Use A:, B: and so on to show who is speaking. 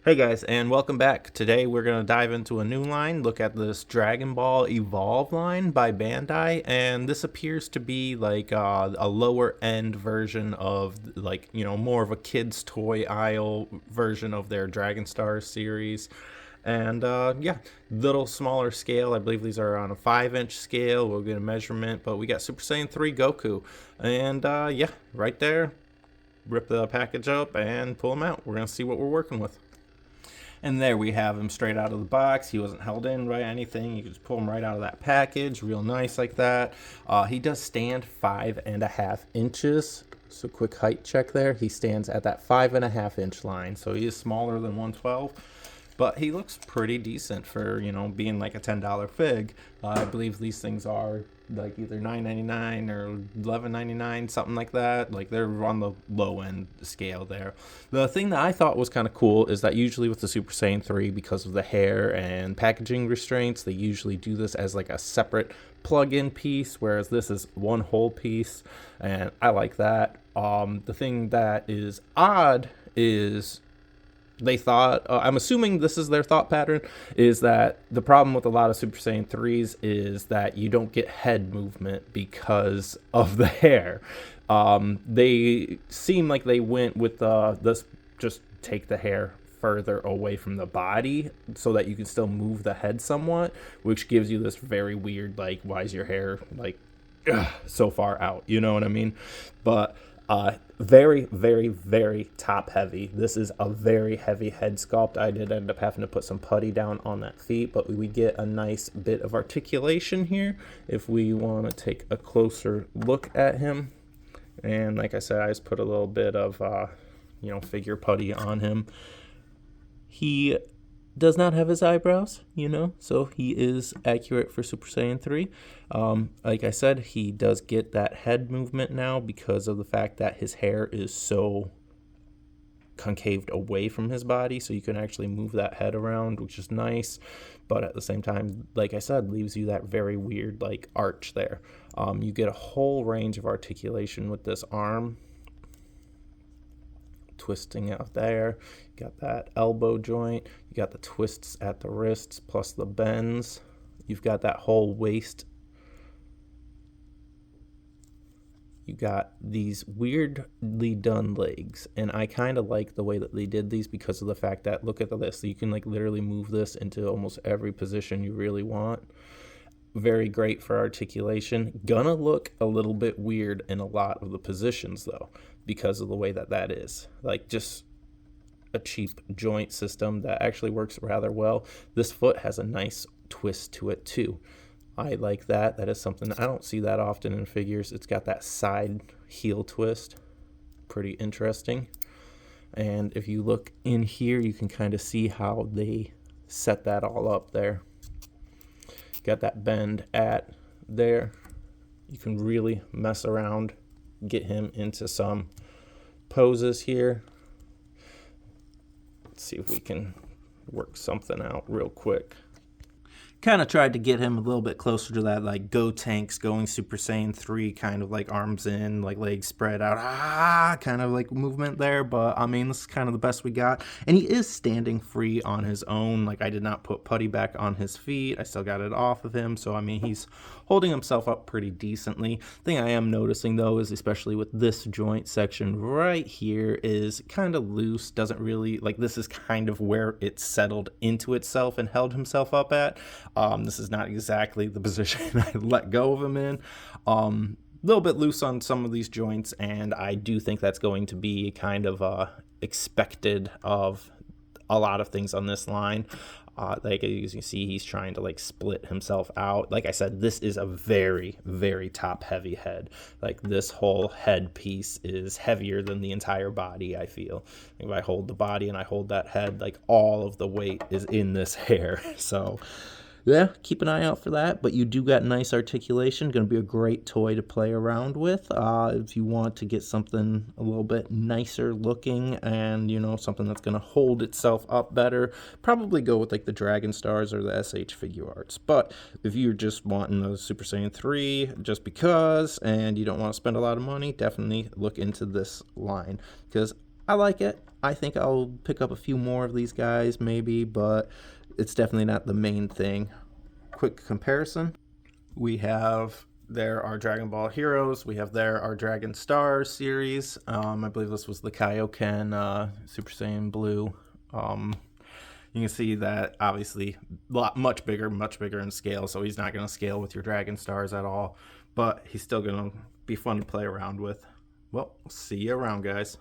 A: Hey guys, and welcome back. Today we're going to dive into a new line, look at this Dragon Ball Evolve line by Bandai, and this appears to be like a lower end version of more of a kids toy aisle version of their Dragon Stars series. And yeah, little smaller scale. I believe these are on a 5-inch scale. We'll get a measurement, but we got Super Saiyan 3 Goku. And yeah, right there, rip the package up and pull them out. We're going to see what we're working with. And there we have him straight out of the box. He wasn't held in by anything. You can just pull him right out of that package, real nice like that. He does stand 5.5 inches. So quick height check there. He stands at that 5.5 inch line. So he is smaller than 112. But he looks pretty decent for, being like a $10 fig. I believe these things are like either $9.99 or $11.99, something like that. Like they're on the low end scale there. The thing that I thought was kind of cool is that usually with the Super Saiyan 3, because of the hair and packaging restraints, they usually do this as like a separate plug-in piece, whereas this is one whole piece, and I like that. The thing that is odd is they thought, I'm assuming this is their thought pattern, is that the problem with a lot of Super Saiyan 3s is that you don't get head movement because of the hair. They seem like they went with this, just take the hair further away from the body so that you can still move the head somewhat, which gives you this very weird, like, why is your hair like so far out? You know what I mean? But very, very, very top heavy. This is a very heavy head sculpt. I did end up having to put some putty down on that feet, but we get a nice bit of articulation here if we want to take a closer look at him. And like I said, I just put a little bit of, figure putty on him. He does not have his eyebrows, so he is accurate for Super Saiyan 3. Like I said, he does get that head movement now because of the fact that his hair is so concaved away from his body, so you can actually move that head around, which is nice, but at the same time, like I said, leaves you that very weird like arch there. You get a whole range of articulation with this arm. Twisting out there, you got that elbow joint, you got the twists at the wrists plus the bends, you've got that whole waist, you got these weirdly done legs, and I kind of like the way that they did these because of the fact that, look at this, you can like literally move this into almost every position you really want. Very great for articulation. Gonna look a little bit weird in a lot of the positions though, because of the way that is. Like just a cheap joint system that actually works rather well. This foot has a nice twist to it too. I like that. That is something I don't see that often in figures. It's got that side heel twist. Pretty interesting. And if you look in here, you can kind of see how they set that all up there. Got that bend at there. You can really mess around, get him into some poses here. Let's see if we can work something out real quick. Kind of tried to get him a little bit closer to that like Gotenks going Super Saiyan 3 kind of like arms in, like legs spread out, kind of like movement there, but I mean this is kind of the best we got. And he is standing free on his own. Like I did not put putty back on his feet. I still got it off of him, so I mean he's holding himself up pretty decently. Thing I am noticing though is especially with this joint section right here is kind of loose, doesn't really like, this is kind of where it settled into itself and held himself up at. This is not exactly the position I let go of him in. A little bit loose on some of these joints, and I do think that's going to be kind of expected of a lot of things on this line. Like as you see, he's trying to like split himself out. Like I said, this is a very, very top heavy head. Like this whole head piece is heavier than the entire body, I feel. If I hold the body and I hold that head, like all of the weight is in this hair. So yeah, keep an eye out for that, but you do got nice articulation. Going to be a great toy to play around with if you want to get something a little bit nicer looking and, something that's going to hold itself up better. Probably go with like the Dragon Stars or the SH Figure Arts, but if you're just wanting the Super Saiyan 3 just because and you don't want to spend a lot of money, definitely look into this line because I like it. I think I'll pick up a few more of these guys maybe, but it's definitely not the main thing. Quick comparison. We have there our Dragon Ball Heroes. We have there our Dragon Stars series. I believe this was the Kaioken Super Saiyan Blue. You can see that obviously much bigger in scale, so he's not going to scale with your Dragon Stars at all, but he's still going to be fun to play around with. Well, see you around, guys.